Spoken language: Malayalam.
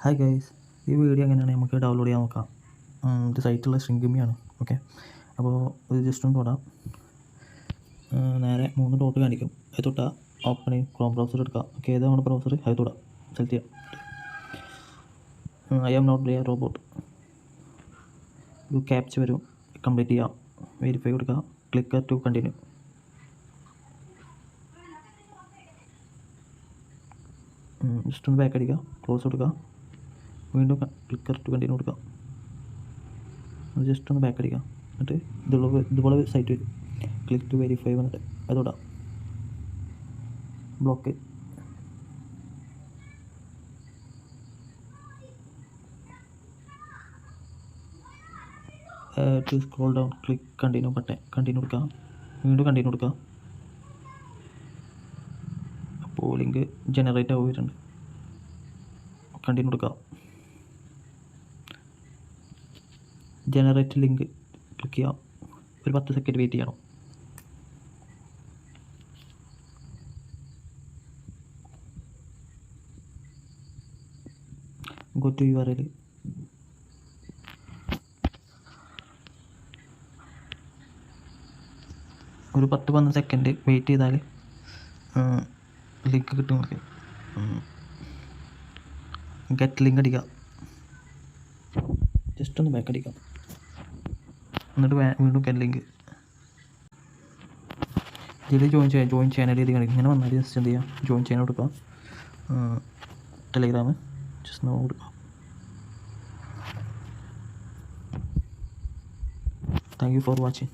ഹായ് ഗൈസ്, ഈ വീഡിയോ എങ്ങനെയാണ് നമുക്ക് ഡൗൺലോഡ് ചെയ്യാൻ നോക്കാം. ഇത് സൈറ്റുള്ള സ്ട്രിംഗിമിയാണ്. ഓക്കെ, അപ്പോൾ ഇത് ജസ്റ്റ് ഒന്ന് തൊടാം. നേരെ 3 ഡോട്ട് കാണിക്കും. അത് തൊട്ടാൽ ഓപ്പൺ ക്രോം ബ്രൗസർ എടുക്കുക. ഓക്കെ, ഏത് നമ്മുടെ ബ്രൗസർ അത് തൊടാം, സെലക്ട് ചെയ്യാം. I am not a robot. ഒരു ക്യാപ്ച വരും, കംപ്ലീറ്റ് ചെയ്യാം. വെരിഫൈ കൊടുക്കുക, ക്ലിക്ക് ടു കണ്ടിന്യൂ. ജസ്റ്റ് ഒന്ന് ബാക്ക് അടിക്കുക, ക്ലോസ് കൊടുക്കുക, വീണ്ടും ക്ലിക്കർ ടു കണ്ടിന്യൂ കൊടുക്കുക. ജസ്റ്റ് ഒന്ന് ബാക്ക് അടിക്കുക. എന്നിട്ട് ഇതുപോലെ സൈറ്റ് വരും. ക്ലിക്ക് ടു വെരിഫൈ വന്നിട്ട് അതോടാം. Block. To scroll down, click continue button, continue കൊടുക്കുക, വീണ്ടും കണ്ടിന്യൂ കൊടുക്കുക. അപ്പോൾ ലിങ്ക് ജനറേറ്റ് ആവുന്നുണ്ട്. കണ്ടിന്യൂ കൊടുക്കുക. ജനറേറ്റ് ലിങ്ക് ക്ലിക്ക് ചെയ്യാം. ഒരു 10 സെക്കൻഡ് വെയിറ്റ് ചെയ്യണം. Go to URL. ഒരു 10-15 സെക്കൻഡ് വെയിറ്റ് ചെയ്താൽ ലിങ്ക് കിട്ടും. നമുക്ക് ഗെറ്റ് ലിങ്ക് അടിക്കുക. ജസ്റ്റ് ഒന്ന് ബാക്ക് അടിക്കാം. എന്നിട്ട് വീണ്ടും ഗെറ്റ് ലിങ്ക്. ഇതിൽ ജോയിൻ ചെയ്യാൻ രീതി കാണിക്കും. ഇങ്ങനെ വന്നാൽ ജസ്റ്റ് എന്ത് ചെയ്യുക, ജോയിൻ ചെയ്യാൻ കൊടുക്കുക. ടെലിഗ്രാം ജസ്റ്റ് നോ കൊടുക്കുക. Thank you for watching.